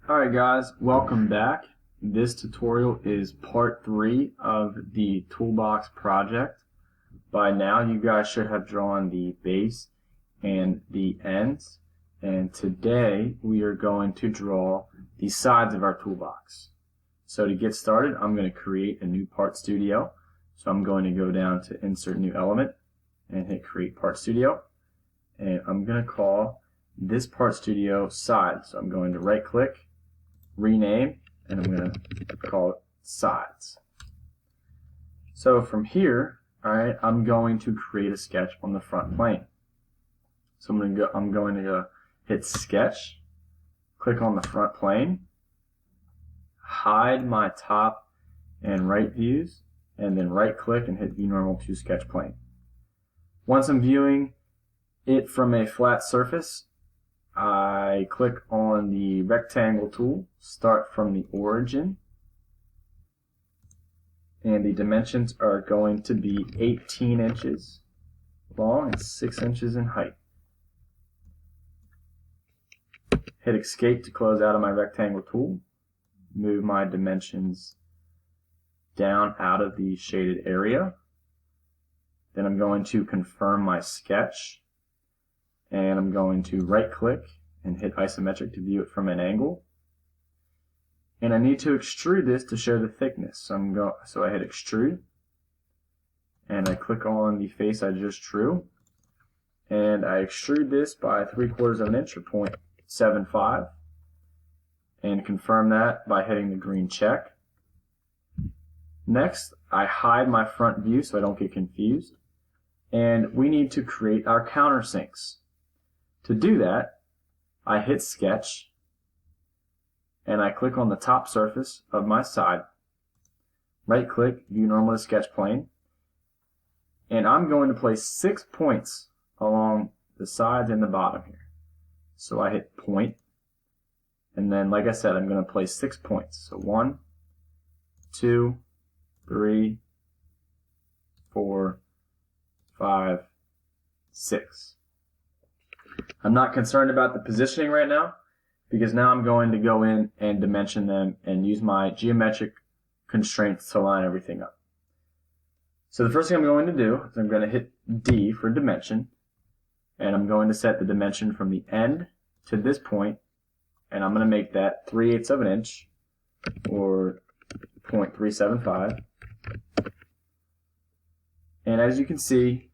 Alright guys, welcome back. This tutorial is part 3 of the Toolbox project. By now you guys should have drawn the base and the ends, and today we are going to draw the sides of our toolbox. So to get started, I'm going to create a new part studio. So I'm going to go down to insert new element and hit create part studio, and I'm going to call this part studio side. So I'm going to right click, rename, and I'm going to call it sides. So from here, alright, I'm going to create a sketch on the front plane. So I'm going to go hit sketch, click on the front plane, hide my top and right views, and then right click and hit view normal to sketch plane. Once I'm viewing it from a flat surface, I click on the rectangle tool, start from the origin, and the dimensions are going to be 18 inches long and 6 inches in height. Hit escape to close out of my rectangle tool, move my dimensions down out of the shaded area. Then I'm going to confirm my sketch, and I'm going to right click and hit isometric to view it from an angle. And I need to extrude this to show the thickness. So I hit extrude, and I click on the face I just drew, and I extrude this by 3/4 of an inch or 0.75, and confirm that by hitting the green check. Next, I hide my front view so I don't get confused, and we need to create our countersinks. To do that, I hit sketch, and I click on the top surface of my side, right click, view normal to sketch plane, and I'm going to place 6 points along the sides and the bottom here. So I hit point, and then like I said, I'm going to place 6 points. So 1, 2, 3, 4, 5, 6. I'm not concerned about the positioning right now, because now I'm going to go in and dimension them and use my geometric constraints to line everything up. So the first thing I'm going to do is I'm going to hit D for dimension, and I'm going to set the dimension from the end to this point, and I'm going to make that 3/8 of an inch, or 0.375. And as you can see,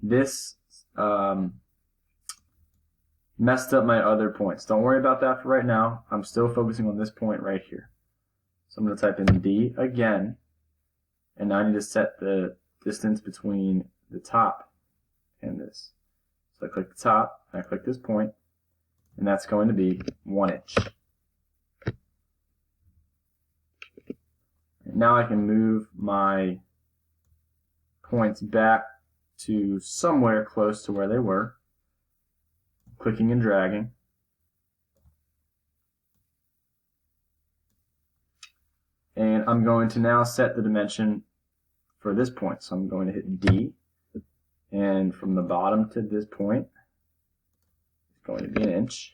this messed up my other points. Don't worry about that for right now. I'm still focusing on this point right here. So I'm going to type in D again, and now I need to set the distance between the top and this. So I click the top, and I click this point, and that's going to be 1 inch. And now I can move my points back to somewhere close to where they were, clicking and dragging. And I'm going to now set the dimension for this point. So I'm going to hit D, and from the bottom to this point, it's going to be 1 inch.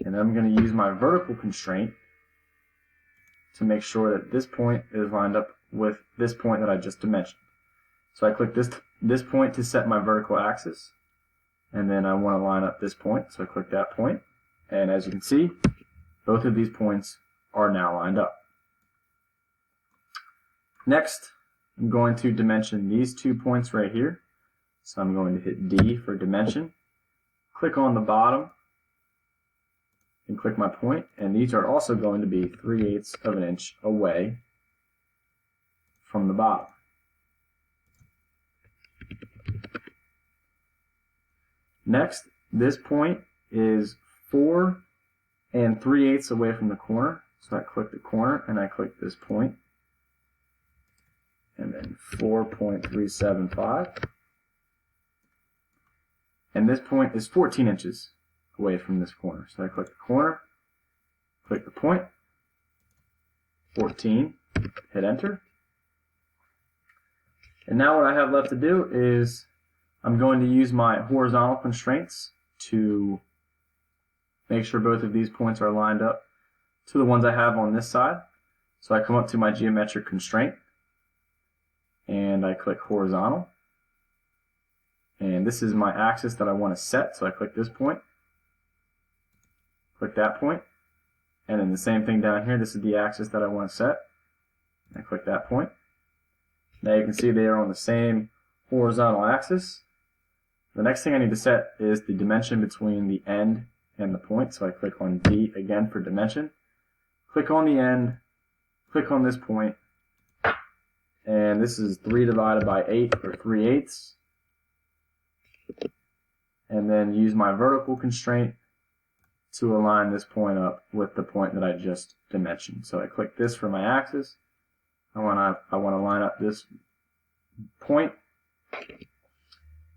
And I'm going to use my vertical constraint to make sure that this point is lined up with this point that I just dimensioned. So I click this point to set my vertical axis, and then I want to line up this point, so I click that point, and as you can see, both of these points are now lined up. Next, I'm going to dimension these 2 points right here. So I'm going to hit D for dimension, click on the bottom, and click my point, and these are also going to be 3/8 of an inch away from the bottom. Next, this point is 4 3/8 away from the corner. So I click the corner and I click this point, and then 4.375. And this point is 14 inches away from this corner. So I click the corner, click the point, 14, hit enter. And now what I have left to do is I'm going to use my horizontal constraints to make sure both of these points are lined up to the ones I have on this side. So I come up to my geometric constraint and I click horizontal. And this is my axis that I want to set, so I click this point, click that point, and then the same thing down here, this is the axis that I want to set. I click that point. Now you can see they are on the same horizontal axis. The next thing I need to set is the dimension between the end and the point, so I click on D again for dimension. Click on the end, click on this point, and this is 3 divided by 8, or 3/8. And then use my vertical constraint to align this point up with the point that I just dimensioned. So I click this for my axis. I want to line up this point.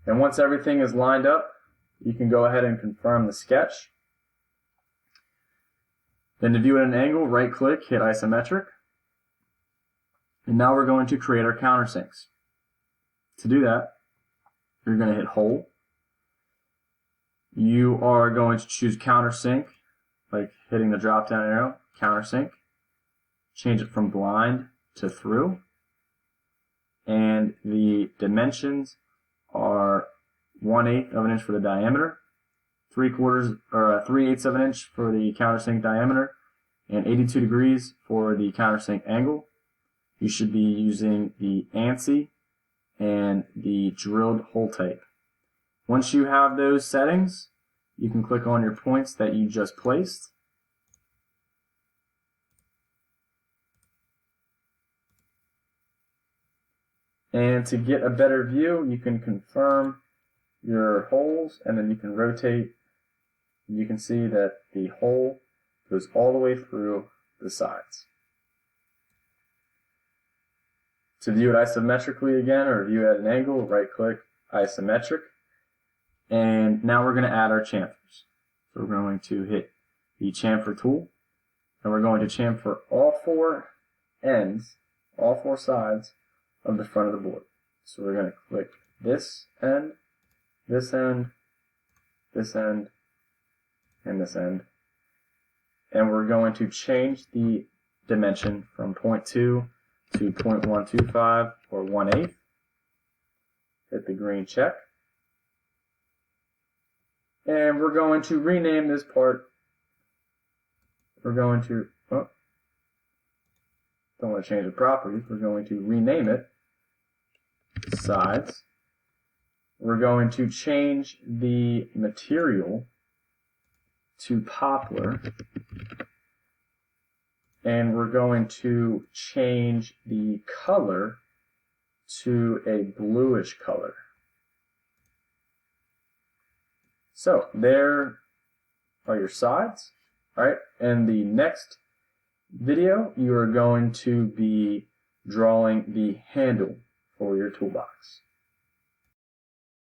And once everything is lined up, you can go ahead and confirm the sketch. Then to view at an angle, right click, hit isometric. And now we're going to create our countersinks. To do that, you're going to hit hole. You are going to choose countersink, like hitting the drop down arrow, countersink. Change it from blind to through. And the dimensions are 1/8 of an inch for the diameter, 3/8 of an inch for the countersink diameter, and 82 degrees for the countersink angle. You should be using the ANSI and the drilled hole type. Once you have those settings, you can click on your points that you just placed. And to get a better view, you can confirm your holes, and then you can rotate. You can see that the hole goes all the way through the sides. To view it isometrically again, or view at an angle, right click, isometric. And now we're going to add our chamfers. So we're going to hit the chamfer tool, and we're going to chamfer all 4 ends, all 4 sides of the front of the board. So we're going to click this end, this end, this end, and this end. And we're going to change the dimension from 0.2 to 0.125 or 1/8. Hit the green check. And we're going to rename this part. We're going to, don't want to change the properties. We're going to rename it sides. We're going to change the material to poplar. And we're going to change the color to a bluish color. So there are your sides. All right, in the next video, you are going to be drawing the handle for your toolbox.